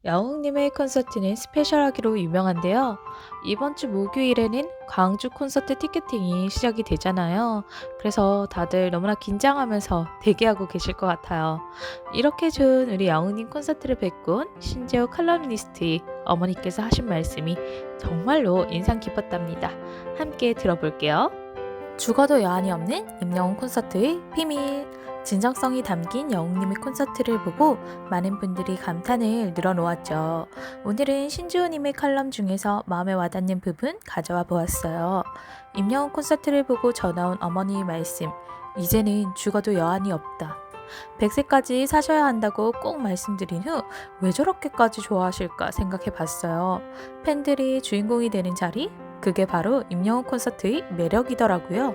영웅님의 콘서트는 스페셜하기로 유명한데요. 이번 주 목요일에는 광주 콘서트 티켓팅이 시작이 되잖아요. 그래서 다들 너무나 긴장하면서 대기하고 계실 것 같아요. 이렇게 좋은 우리 영웅님 콘서트를 뵙고 온 신재호 칼럼니스트의 어머니께서 하신 말씀이 정말로 인상 깊었답니다. 함께 들어볼게요. 죽어도 여한이 없는 임영웅 콘서트의 비밀. 진정성이 담긴 영웅님의 콘서트를 보고 많은 분들이 감탄을 늘어놓았죠. 오늘은 신주호님의 칼럼 중에서 마음에 와닿는 부분 가져와 보았어요. 임영웅 콘서트를 보고 전화온 어머니의 말씀. 이제는 죽어도 여한이 없다. 100세까지 사셔야 한다고 꼭 말씀드린 후 왜 저렇게까지 좋아하실까 생각해 봤어요. 팬들이 주인공이 되는 자리? 그게 바로 임영웅 콘서트의 매력이더라고요.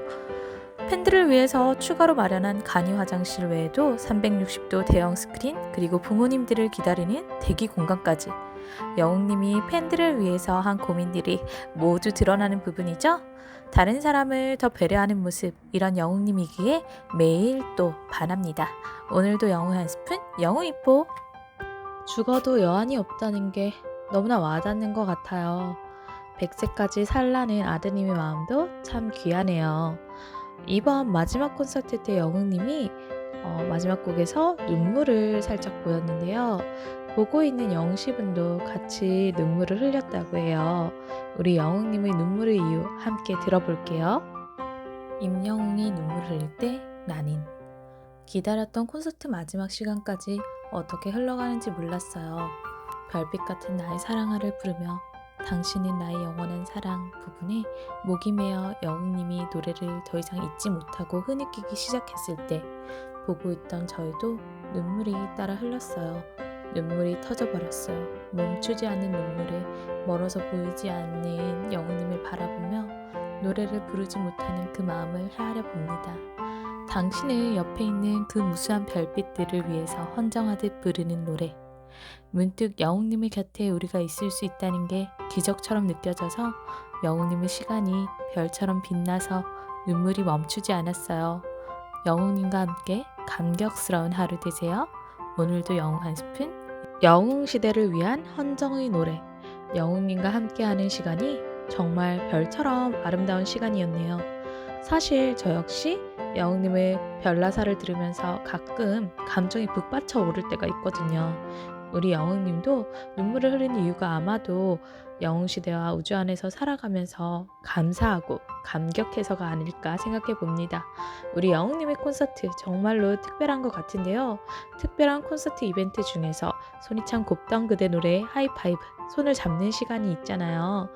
팬들을 위해서 추가로 마련한 간이 화장실 외에도 360도 대형 스크린 그리고 부모님들을 기다리는 대기 공간까지 영웅님이 팬들을 위해서 한 고민들이 모두 드러나는 부분이죠. 다른 사람을 더 배려하는 모습 이런 영웅님이기에 매일 또 반합니다. 오늘도 영웅 한 스푼 영웅 이뽀. 죽어도 여한이 없다는 게 너무나 와닿는 것 같아요. 100세까지 살라는 아드님의 마음도 참 귀하네요. 이번 마지막 콘서트 때 영웅님이 마지막 곡에서 눈물을 살짝 보였는데요. 보고 있는 영시분도 같이 눈물을 흘렸다고 해요. 우리 영웅님의 눈물의 이유 함께 들어볼게요. 임영웅이 눈물을 흘릴 때 나는 기다렸던 콘서트 마지막 시간까지 어떻게 흘러가는지 몰랐어요. 별빛 같은 나의 사랑아를 부르며 당신은 나의 영원한 사랑 부분에 목이 메어 영웅님이 노래를 더 이상 잊지 못하고 흐느끼기 시작했을 때 보고 있던 저희도 눈물이 따라 흘렀어요. 눈물이 터져버렸어요. 멈추지 않는 눈물에 멀어서 보이지 않는 영웅님을 바라보며 노래를 부르지 못하는 그 마음을 헤아려 봅니다. 당신의 옆에 있는 그 무수한 별빛들을 위해서 헌정하듯 부르는 노래. 문득 영웅님의 곁에 우리가 있을 수 있다는 게 기적처럼 느껴져서 영웅님의 시간이 별처럼 빛나서 눈물이 멈추지 않았어요. 영웅님과 함께 감격스러운 하루 되세요. 오늘도 영웅 한 스푼. 영웅 시대를 위한 헌정의 노래. 영웅님과 함께하는 시간이 정말 별처럼 아름다운 시간이었네요. 사실 저 역시 영웅님의 별나사를 들으면서 가끔 감정이 북받쳐 오를 때가 있거든요. 우리 영웅님도 눈물을 흘리는 이유가 아마도 영웅시대와 우주 안에서 살아가면서 감사하고 감격해서가 아닐까 생각해 봅니다. 우리 영웅님의 콘서트 정말로 특별한 것 같은데요. 특별한 콘서트 이벤트 중에서 손이 참 곱던 그대 노래의 하이파이브, 손을 잡는 시간이 있잖아요.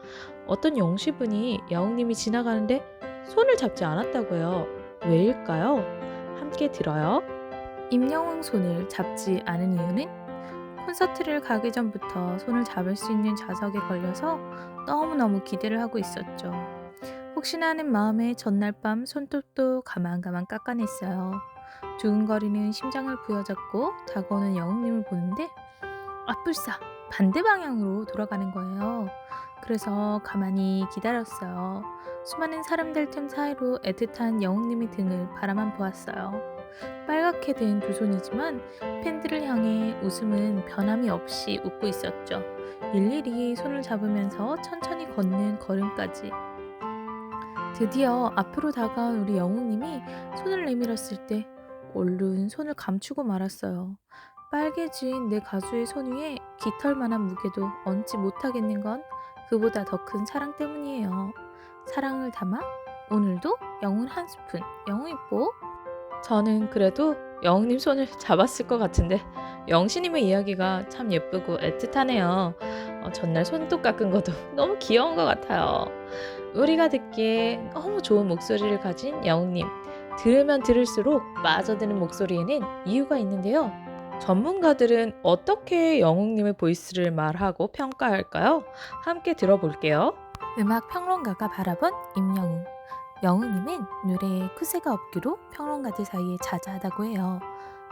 어떤 영시분이 영웅님이 지나가는데 손을 잡지 않았다고요. 왜일까요? 함께 들어요. 임영웅 손을 잡지 않은 이유는 콘서트를 가기 전부터 손을 잡을 수 있는 좌석에 걸려서 너무너무 기대를 하고 있었죠. 혹시나 하는 마음에 전날 밤 손톱도 가만가만 깎아냈어요. 두근거리는 심장을 부여잡고 다가오는 영웅님을 보는데 아뿔싸 반대 방향으로 돌아가는 거예요. 그래서 가만히 기다렸어요. 수많은 사람들 틈 사이로 애틋한 영웅님의 등을 바라만 보았어요. 빨갛게 된 두 손이지만 팬들을 향해 웃음은 변함이 없이 웃고 있었죠. 일일이 손을 잡으면서 천천히 걷는 걸음까지. 드디어 앞으로 다가온 우리 영웅님이 손을 내밀었을 때 얼른 손을 감추고 말았어요. 빨개진 내 가수의 손 위에 깃털만한 무게도 얹지 못하겠는 건 그보다 더 큰 사랑 때문이에요. 사랑을 담아 오늘도 영웅 한 스푼, 영웅이 뽀. 저는 그래도 영웅님 손을 잡았을 것 같은데 영신님의 이야기가 참 예쁘고 애틋하네요. 전날 손톱 깎은 것도 너무 귀여운 것 같아요. 우리가 듣기에 너무 좋은 목소리를 가진 영웅님. 들으면 들을수록 빠져드는 목소리에는 이유가 있는데요. 전문가들은 어떻게 영웅님의 보이스를 말하고 평가할까요? 함께 들어볼게요. 음악 평론가가 바라본 임영웅. 영웅님은 노래에 쿠세가 없기로 평론가들 사이에 자자하다고 해요.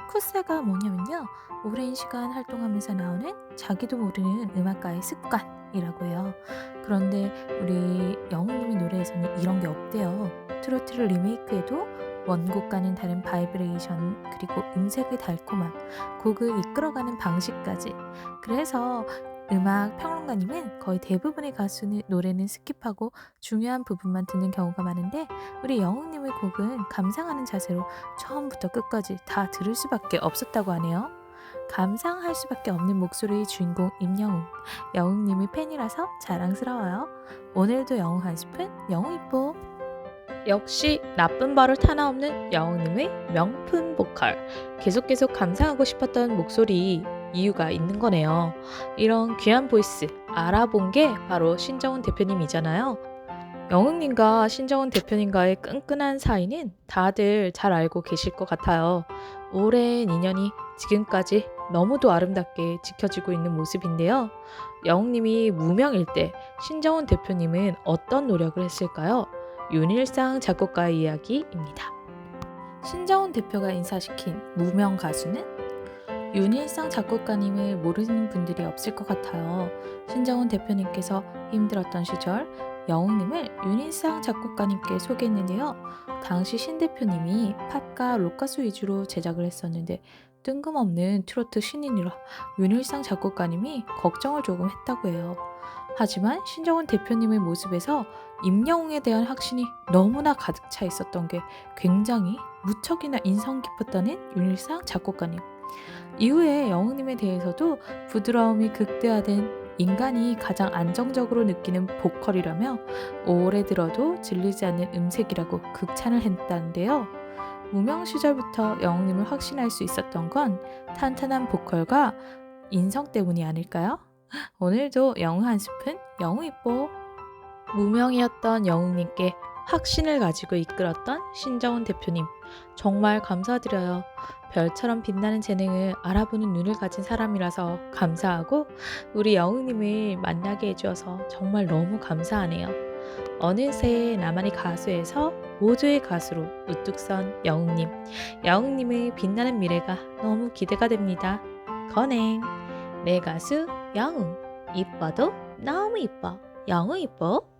쿠세가 뭐냐면요. 오랜 시간 활동하면서 나오는 자기도 모르는 음악가의 습관이라고 해요. 그런데 우리 영웅님의 노래에서는 이런 게 없대요. 트로트를 리메이크해도 원곡과는 다른 바이브레이션 그리고 음색의 달콤함, 곡을 이끌어가는 방식까지. 그래서 음악 평론가님은 거의 대부분의 가수는 노래는 스킵하고 중요한 부분만 듣는 경우가 많은데 우리 영웅님의 곡은 감상하는 자세로 처음부터 끝까지 다 들을 수밖에 없었다고 하네요. 감상할 수밖에 없는 목소리의 주인공 임영웅. 영웅님이 팬이라서 자랑스러워요. 오늘도 영웅 한 스푼, 영웅 이뻐. 역시 나쁜 버릇 하나 없는 영웅님의 명품 보컬. 계속 감상하고 싶었던 목소리 이유가 있는 거네요. 이런 귀한 보이스 알아본 게 바로 신정훈 대표님이잖아요. 영웅님과 신정훈 대표님과의 끈끈한 사이는 다들 잘 알고 계실 것 같아요. 오랜 인연이 지금까지 너무도 아름답게 지켜지고 있는 모습인데요. 영웅님이 무명일 때 신정훈 대표님은 어떤 노력을 했을까요? 윤일상 작곡가의 이야기입니다. 신정훈 대표가 인사시킨 무명 가수는 윤일상 작곡가님을 모르는 분들이 없을 것 같아요. 신정훈 대표님께서 힘들었던 시절 영웅님을 윤일상 작곡가님께 소개했는데요. 당시 신 대표님이 팝과 록 가수 위주로 제작을 했었는데 뜬금없는 트로트 신인이라 윤일상 작곡가님이 걱정을 조금 했다고 해요. 하지만 신정훈 대표님의 모습에서 임영웅에 대한 확신이 너무나 가득 차 있었던 게 굉장히 무척이나 인상 깊었다는 윤일상 작곡가님. 이후에 영웅님에 대해서도 부드러움이 극대화된 인간이 가장 안정적으로 느끼는 보컬이라며 오래 들어도 질리지 않는 음색이라고 극찬을 했다는데요. 무명 시절부터 영웅님을 확신할 수 있었던 건 탄탄한 보컬과 인성 때문이 아닐까요? 오늘도 영웅 한 스푼, 영웅 이뻐. 무명이었던 영웅님께 확신을 가지고 이끌었던 신정훈 대표님. 정말 감사드려요. 별처럼 빛나는 재능을 알아보는 눈을 가진 사람이라서 감사하고 우리 영웅님을 만나게 해주어서 정말 너무 감사하네요. 어느새 나만의 가수에서 모두의 가수로 우뚝 선 영웅님. 영웅님의 빛나는 미래가 너무 기대가 됩니다. 건행. 내 가수 영웅. 이뻐도 너무 이뻐. 영웅 이뻐.